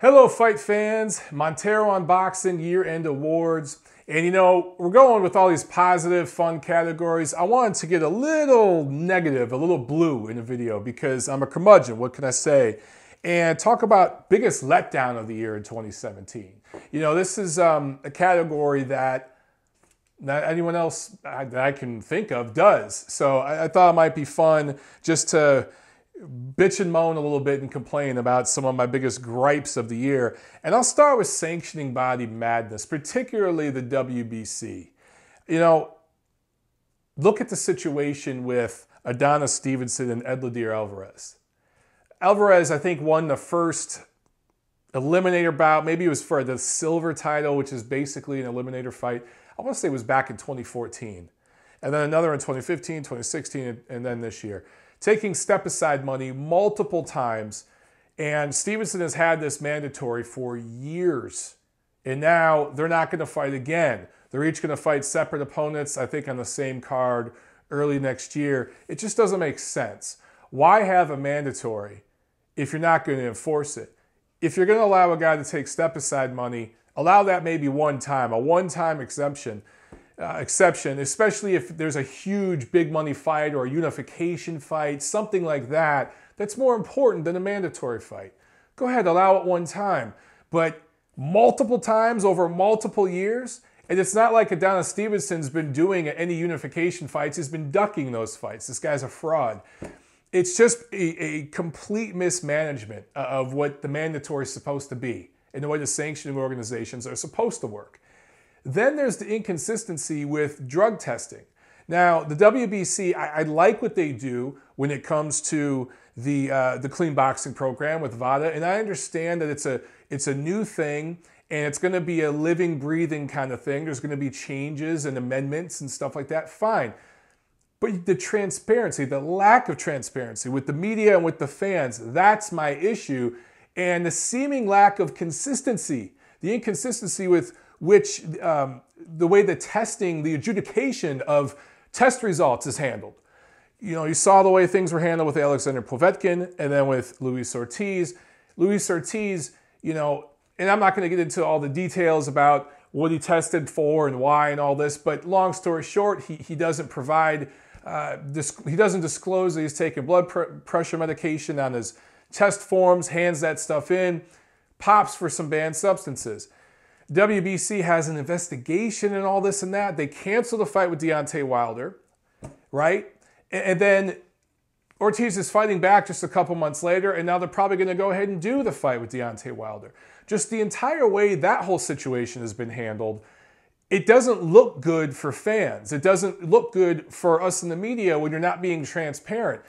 Hello, fight fans. Montero Unboxing year-end awards. And you know, we're going with all these positive, fun categories. I wanted to get a little negative, a little blue in the video because I'm a curmudgeon, what can I say? And talk about biggest letdown of the year in 2017. You know, this is a category that not anyone else that I can think of does. So I thought it might be fun just to bitch and moan a little bit and complain about some of my biggest gripes of the year. And I'll start with sanctioning body madness, particularly the WBC. You know, look at the situation with Adonis Stevenson and Edladir Alvarez. Alvarez, I think, won the first eliminator bout. Maybe it was for the silver title, which is basically an eliminator fight. I want to say it was back in 2014. And then another in 2015, 2016, and then this year. Taking step-aside money multiple times, and Stevenson has had this mandatory for years. And now they're not going to fight again. They're each going to fight separate opponents, I think on the same card early next year. It just doesn't make sense. Why have a mandatory if you're not going to enforce it? If you're going to allow a guy to take step-aside money, allow that maybe one time, a one-time exception, especially if there's a huge big money fight or a unification fight, something like that, that's more important than a mandatory fight. Go ahead, allow it one time. But multiple times over multiple years, and it's not like Adonis Stevenson's been doing any unification fights. He's been ducking those fights. This guy's a fraud. It's just a complete mismanagement of what the mandatory is supposed to be and the way the sanctioning organizations are supposed to work. Then there's the inconsistency with drug testing. Now, the WBC, I like what they do when it comes to the clean boxing program with VADA, and I understand that it's a new thing, and it's going to be a living, breathing kind of thing. There's going to be changes and amendments and stuff like that. Fine. But the transparency, the lack of transparency with the media and with the fans, that's my issue. And the seeming lack of consistency, the inconsistency with which the way the testing, the adjudication of test results is handled. You know, you saw the way things were handled with Alexander Povetkin and then with Luis Ortiz. Luis Ortiz, you know, and I'm not going to get into all the details about what he tested for and why and all this, but long story short, he doesn't provide, he doesn't disclose that he's taking blood pressure medication on his test forms, hands that stuff in, pops for some banned substances. WBC has an investigation and all this and that. They cancel the fight with Deontay Wilder, right? And then Ortiz is fighting back just a couple months later, and now they're probably going to go ahead and do the fight with Deontay Wilder. Just the entire way that whole situation has been handled, it doesn't look good for fans. It doesn't look good for us in the media when you're not being transparent.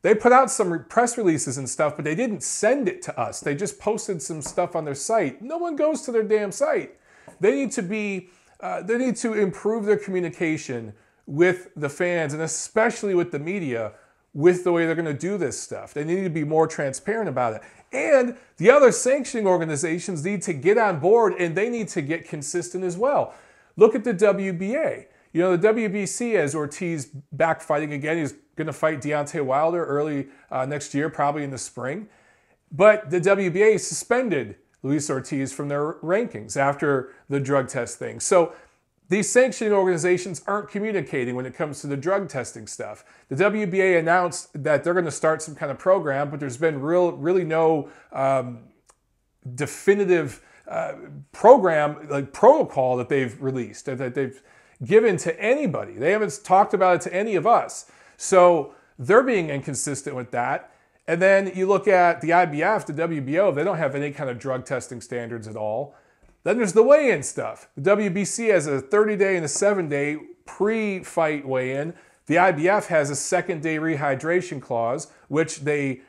They put out some press releases and stuff, but they didn't send it to us. They just posted some stuff on their site. No one goes to their damn site. They need to improve their communication with the fans and especially with the media with the way they're going to do this stuff. They need to be more transparent about it. And the other sanctioning organizations need to get on board and they need to get consistent as well. Look at the WBA. You know, the WBC has Ortiz back fighting again. He's going to fight Deontay Wilder early next year, probably in the spring. But the WBA suspended Luis Ortiz from their rankings after the drug test thing. So these sanctioning organizations aren't communicating when it comes to the drug testing stuff. The WBA announced that they're going to start some kind of program, but there's been really no definitive program, like protocol that they've released, that they've given to anybody. They haven't talked about it to any of us. So they're being inconsistent with that. And then you look at the IBF, the WBO, they don't have any kind of drug testing standards at all. Then there's the weigh-in stuff. The WBC has a 30-day and a 7-day pre-fight weigh-in. The IBF has a second-day rehydration clause, which they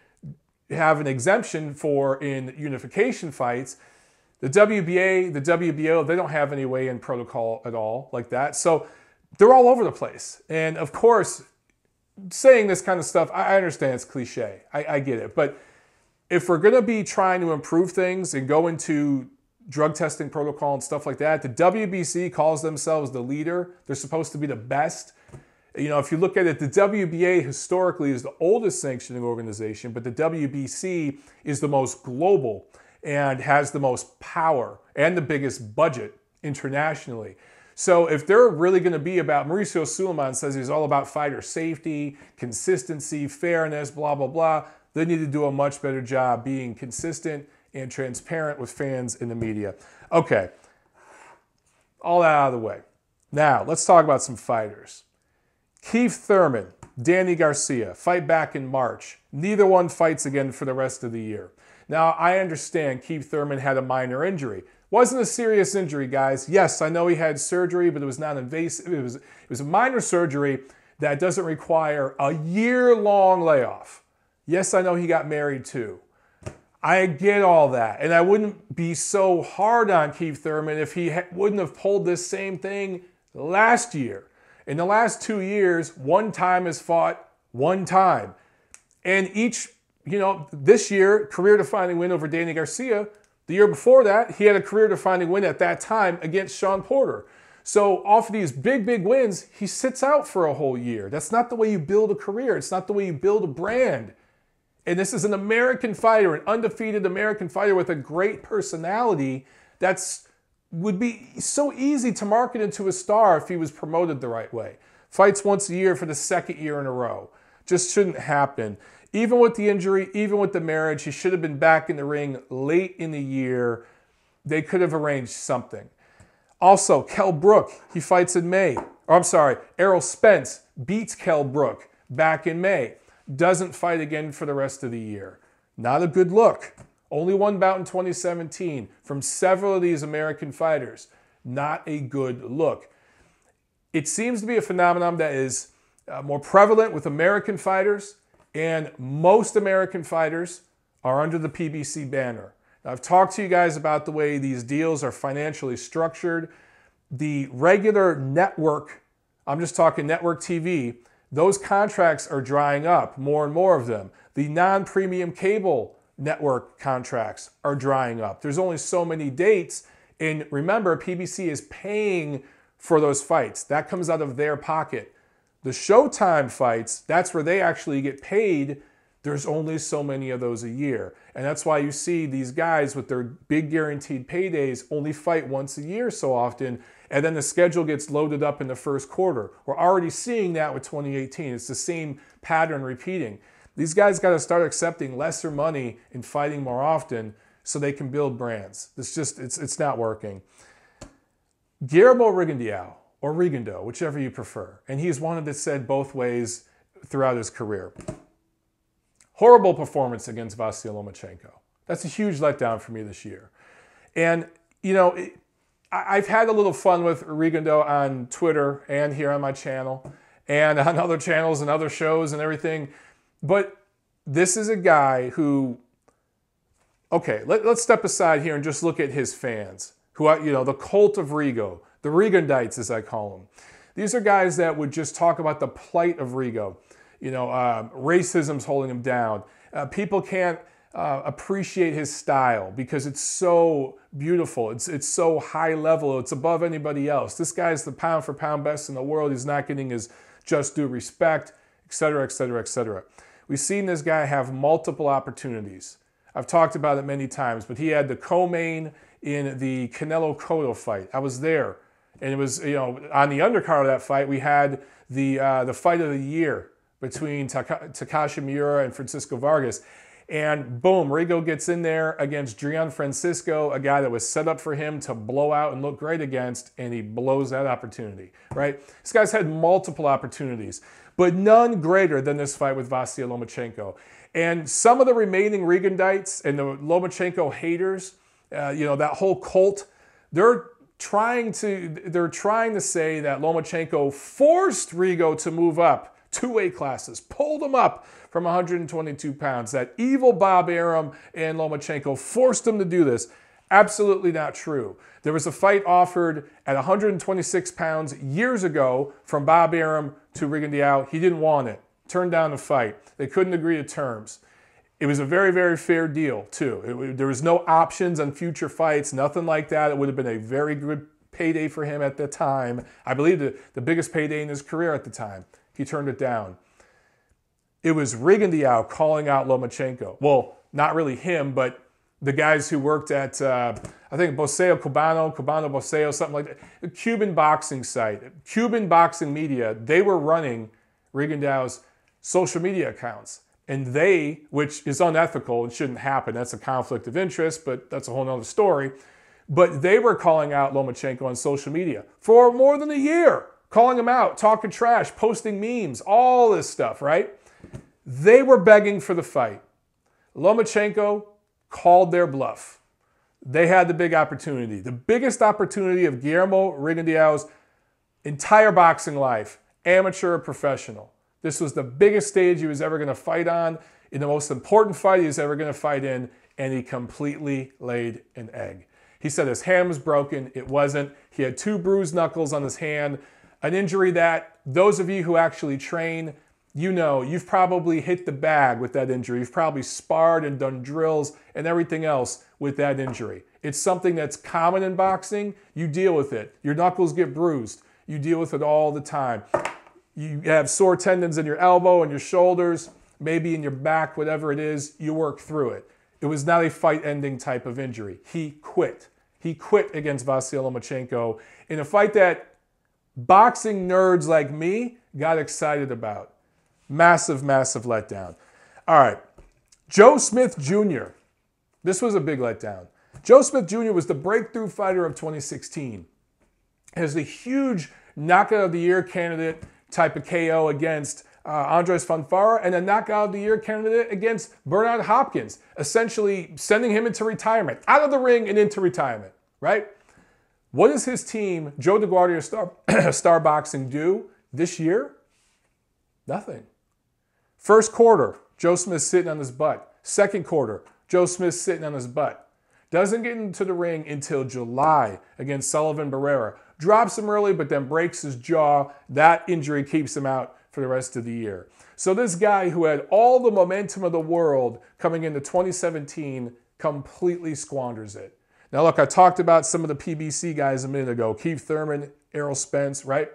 have an exemption for in unification fights. The WBA, the WBO, they don't have any weigh-in protocol at all like that. So they're all over the place. And of course, saying this kind of stuff, I understand it's cliche. I get it. But if we're going to be trying to improve things and go into drug testing protocol and stuff like that, the WBC calls themselves the leader. They're supposed to be the best. You know, if you look at it, the WBA historically is the oldest sanctioning organization, but the WBC is the most global. and has the most power and the biggest budget internationally. So if they're really going to be about, Mauricio Sulaiman says he's all about fighter safety, consistency, fairness, blah, blah, blah. They need to do a much better job being consistent and transparent with fans in the media. Okay, all that out of the way. Now, let's talk about some fighters. Keith Thurman, Danny Garcia, fight back in March. Neither one fights again for the rest of the year. Now, I understand Keith Thurman had a minor injury. Wasn't a serious injury, guys. Yes, I know he had surgery, but it was not invasive. It was a minor surgery that doesn't require a year-long layoff. Yes, I know he got married too. I get all that, and I wouldn't be so hard on Keith Thurman if he wouldn't have pulled this same thing last year. In the last 2 years, one time has fought one time. And each, this year, career-defining win over Danny Garcia. The year before that, he had a career-defining win at that time against Sean Porter. So off of these big, big wins, he sits out for a whole year. That's not the way you build a career. It's not the way you build a brand. And this is an American fighter, an undefeated American fighter with a great personality would be so easy to market into a star if he was promoted the right way. Fights once a year for the second year in a row. Just shouldn't happen. Even with the injury, even with the marriage, he should have been back in the ring late in the year. They could have arranged something. Also, Kell Brook, he fights in May. Errol Spence beats Kell Brook back in May. Doesn't fight again for the rest of the year. Not a good look. Only one bout in 2017 from several of these American fighters. Not a good look. It seems to be a phenomenon that is more prevalent with American fighters, and most American fighters are under the PBC banner. Now, I've talked to you guys about the way these deals are financially structured. The regular network, I'm just talking network TV, those contracts are drying up, more and more of them. The non-premium cable network contracts are drying up. There's only so many dates, and remember, PBC is paying for those fights. That comes out of their pocket. The Showtime fights, that's where they actually get paid. There's only so many of those a year. And that's why you see these guys with their big guaranteed paydays only fight once a year so often, and then the schedule gets loaded up in the first quarter. We're already seeing that with 2018. It's the same pattern repeating. These guys got to start accepting lesser money and fighting more often so they can build brands. It's not working. Guillermo Rigondeaux, or Rigondeaux, whichever you prefer. And he's one that said both ways throughout his career. Horrible performance against Vasyl Lomachenko. That's a huge letdown for me this year. And, I've had a little fun with Rigondeaux on Twitter and here on my channel and on other channels and other shows and everything. But this is a guy who, okay, let's step aside here and just look at his fans, who are, the cult of Rigo, the Rigondites as I call them. These are guys that would just talk about the plight of Rigo. Racism's holding him down. People can't appreciate his style because it's so beautiful. It's so high level. It's above anybody else. This guy's the pound for pound best in the world. He's not getting his just due respect, etc., etc., etc. We've seen this guy have multiple opportunities. I've talked about it many times, but he had the co-main in the Canelo Cotto fight. I was there, and it was, on the undercard of that fight, we had the fight of the year between Takashi Miura and Francisco Vargas. And boom, Rigo gets in there against Drian Francisco, a guy that was set up for him to blow out and look great against, and he blows that opportunity, right? This guy's had multiple opportunities, but none greater than this fight with Vasyl Lomachenko. And some of the remaining Rigondites and the Lomachenko haters, that whole cult, they're trying to say that Lomachenko forced Rigo to move up 2 weight classes, pulled him up from 122 pounds. That evil Bob Arum and Lomachenko forced him to do this. Absolutely not true. There was a fight offered at 126 pounds years ago from Bob Arum to Rigondeaux. He didn't want it. Turned down the fight. They couldn't agree to terms. It was a very, very fair deal, too. There was no options on future fights, nothing like that. It would have been a very good payday for him at the time. I believe the biggest payday in his career at the time. He turned it down. It was Rigondeaux calling out Lomachenko. Well, not really him, but The guys who worked at, I think, Boxeo Cubano, Boxeo, something like that. A Cuban boxing site, Cuban boxing media, they were running Rigondeaux's social media accounts. And they, which is unethical and shouldn't happen, that's a conflict of interest, but that's a whole nother story. But they were calling out Lomachenko on social media for more than a year, calling him out, talking trash, posting memes, all this stuff, right? They were begging for the fight. Lomachenko called their bluff. They had the big opportunity, the biggest opportunity of Guillermo Rigondeaux's entire boxing life, amateur or professional. This was the biggest stage he was ever going to fight on, in the most important fight he was ever going to fight in, and he completely laid an egg. He said his hand was broken. It wasn't. He had 2 bruised knuckles on his hand, an injury that those of you who actually train, you know, you've probably hit the bag with that injury. You've probably sparred and done drills and everything else with that injury. It's something that's common in boxing. You deal with it. Your knuckles get bruised. You deal with it all the time. You have sore tendons in your elbow and your shoulders, maybe in your back, whatever it is, you work through it. It was not a fight-ending type of injury. He quit. He quit against Vasyl Lomachenko in a fight that boxing nerds like me got excited about. Massive, massive letdown. All right, Joe Smith Jr. This was a big letdown. Joe Smith Jr. was the breakthrough fighter of 2016. Has the huge knockout of the year candidate type of KO against Andres Fanfara and a knockout of the year candidate against Bernard Hopkins, essentially sending him into retirement, out of the ring and into retirement, right? What does his team, Joe DeGuardia Star Boxing, do this year? Nothing. First quarter, Joe Smith's sitting on his butt. Second quarter, Joe Smith's sitting on his butt. Doesn't get into the ring until July against Sullivan Barrera. Drops him early, but then breaks his jaw. That injury keeps him out for the rest of the year. So this guy who had all the momentum of the world coming into 2017 completely squanders it. Now look, I talked about some of the PBC guys a minute ago. Keith Thurman, Errol Spence, right?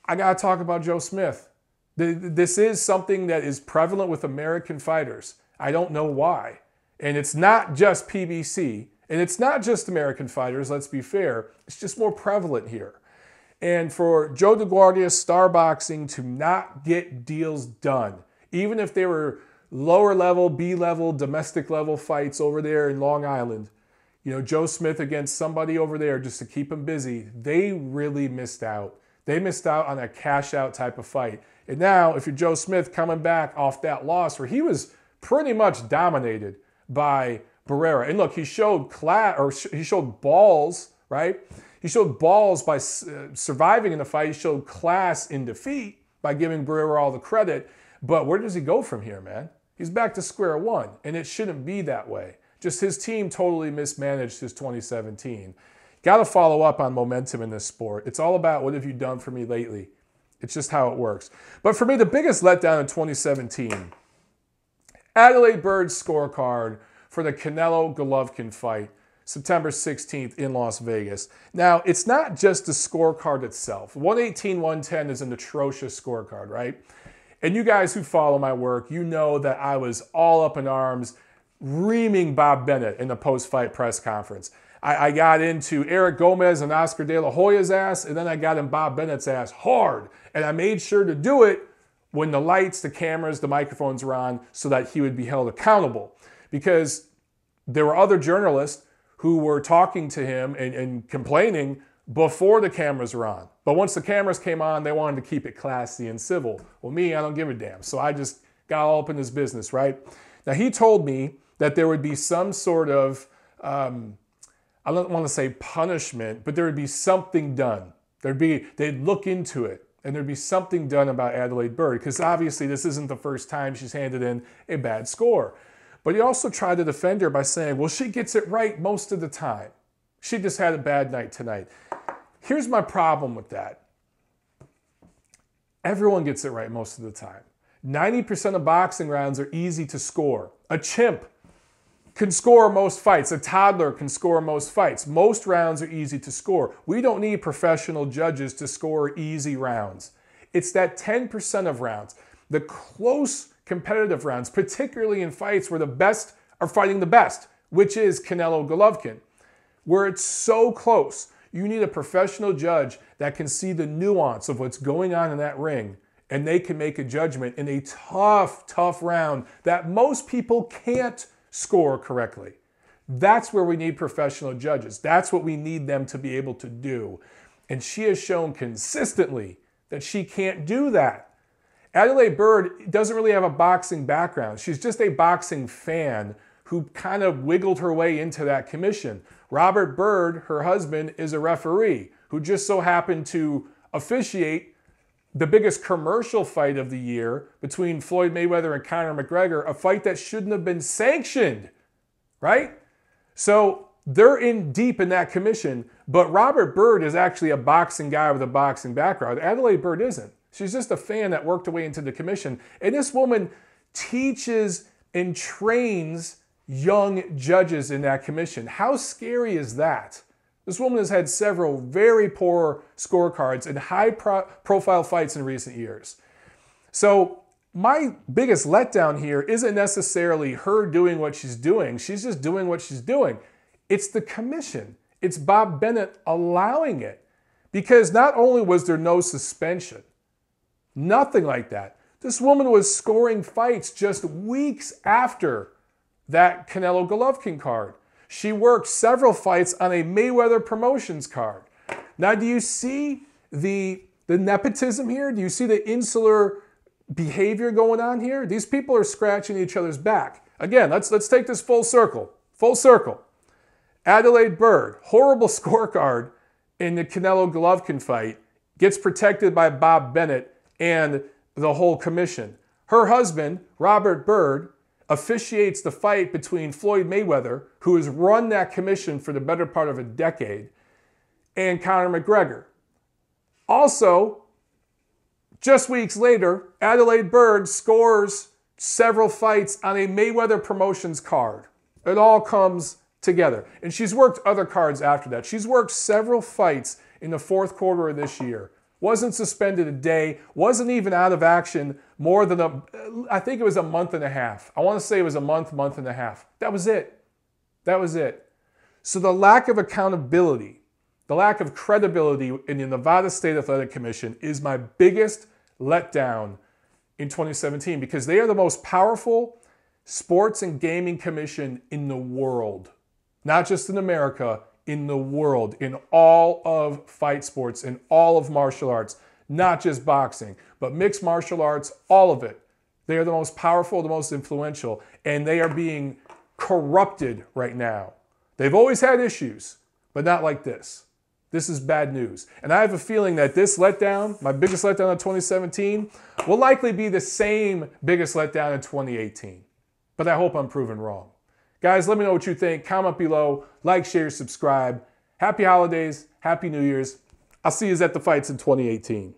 I got to talk about Joe Smith. This is something that is prevalent with American fighters. I don't know why. And it's not just PBC, and it's not just American fighters, let's be fair. It's just more prevalent here. And for Joe DeGuardia Star Boxing to not get deals done, even if they were lower level, B-level, domestic level fights over there in Long Island, you know, Joe Smith against somebody over there just to keep him busy, they really missed out. They missed out on a cash out type of fight. And now, if you're Joe Smith coming back off that loss where he was pretty much dominated by Barrera. And look, he showed he showed balls, right? He showed balls by surviving in the fight. He showed class in defeat by giving Barrera all the credit. But where does he go from here, man? He's back to square one, and it shouldn't be that way. Just his team totally mismanaged his 2017. Got to follow up on momentum in this sport. It's all about what have you done for me lately. It's just how it works. But for me, the biggest letdown in 2017, Adelaide Bird's scorecard for the Canelo-Golovkin fight, September 16th in Las Vegas. Now, it's not just the scorecard itself. 118-110 is an atrocious scorecard, right? And you guys who follow my work, you know that I was all up in arms, reaming Bob Bennett in the post-fight press conference. I got into Eric Gomez and Oscar De La Hoya's ass, and then I got in Bob Bennett's ass hard. And I made sure to do it when the lights, the cameras, the microphones were on so that he would be held accountable. Because there were other journalists who were talking to him and complaining before the cameras were on. But once the cameras came on, they wanted to keep it classy and civil. Well, me, I don't give a damn. So I just got all up in his business, right? Now, he told me that there would be some sort of, I don't want to say punishment, but there would be something done. They'd look into it, and there'd be something done about Adelaide Bird, because obviously this isn't the first time she's handed in a bad score. But he also tried to defend her by saying, well, she gets it right most of the time. She just had a bad night tonight. Here's my problem with that. Everyone gets it right most of the time. 90% of boxing rounds are easy to score. A chimp can score most fights. A toddler can score most fights. Most rounds are easy to score. We don't need professional judges to score easy rounds. It's that 10% of rounds, the close competitive rounds, particularly in fights where the best are fighting the best, which is Canelo Golovkin, where it's so close. You need a professional judge that can see the nuance of what's going on in that ring, and they can make a judgment in a tough, tough round that most people can't score correctly. That's where we need professional judges. That's what we need them to be able to do. And she has shown consistently that she can't do that. Adelaide Bird doesn't really have a boxing background. She's just a boxing fan who kind of wiggled her way into that commission. Robert Bird, her husband, is a referee who just so happened to officiate the biggest commercial fight of the year between Floyd Mayweather and Conor McGregor, a fight that shouldn't have been sanctioned, right? So they're in deep in that commission, but Robert Bird is actually a boxing guy with a boxing background. Adelaide Bird isn't. She's just a fan that worked her way into the commission. And this woman teaches and trains young judges in that commission. How scary is that? This woman has had several very poor scorecards in high-profile fights in recent years. So my biggest letdown here isn't necessarily her doing what she's doing. She's just doing what she's doing. It's the commission. It's Bob Bennett allowing it. Because not only was there no suspension, nothing like that. This woman was scoring fights just weeks after that Canelo Golovkin card. She worked several fights on a Mayweather Promotions card. Now, do you see the nepotism here? Do you see the insular behavior going on here? These people are scratching each other's back. Again, let's take this full circle. Full circle. Adelaide Bird, horrible scorecard in the Canelo Golovkin fight, gets protected by Bob Bennett and the whole commission. Her husband, Robert Bird, officiates the fight between Floyd Mayweather, who has run that commission for the better part of a decade, and Conor McGregor. Also, just weeks later, Adelaide Bird scores several fights on a Mayweather Promotions card. It all comes together. And she's worked other cards after that. She's worked several fights in the fourth quarter of this year. Wasn't suspended a day, wasn't even out of action more than I think it was a month and a half. I want to say it was a month and a half. That was it. That was it. So the lack of accountability, the lack of credibility in the Nevada State Athletic Commission is my biggest letdown in 2017 because they are the most powerful sports and gaming commission in the world. Not just in America, in the world, in all of fight sports, in all of martial arts, not just boxing, but mixed martial arts, all of it. They are the most powerful, the most influential, and they are being corrupted right now. They've always had issues, but not like this. This is bad news. And I have a feeling that this letdown, my biggest letdown in 2017, will likely be the same biggest letdown in 2018. But I hope I'm proven wrong. Guys, let me know what you think. Comment below, like, share, subscribe. Happy holidays, happy New Year's. I'll see you at the fights in 2018.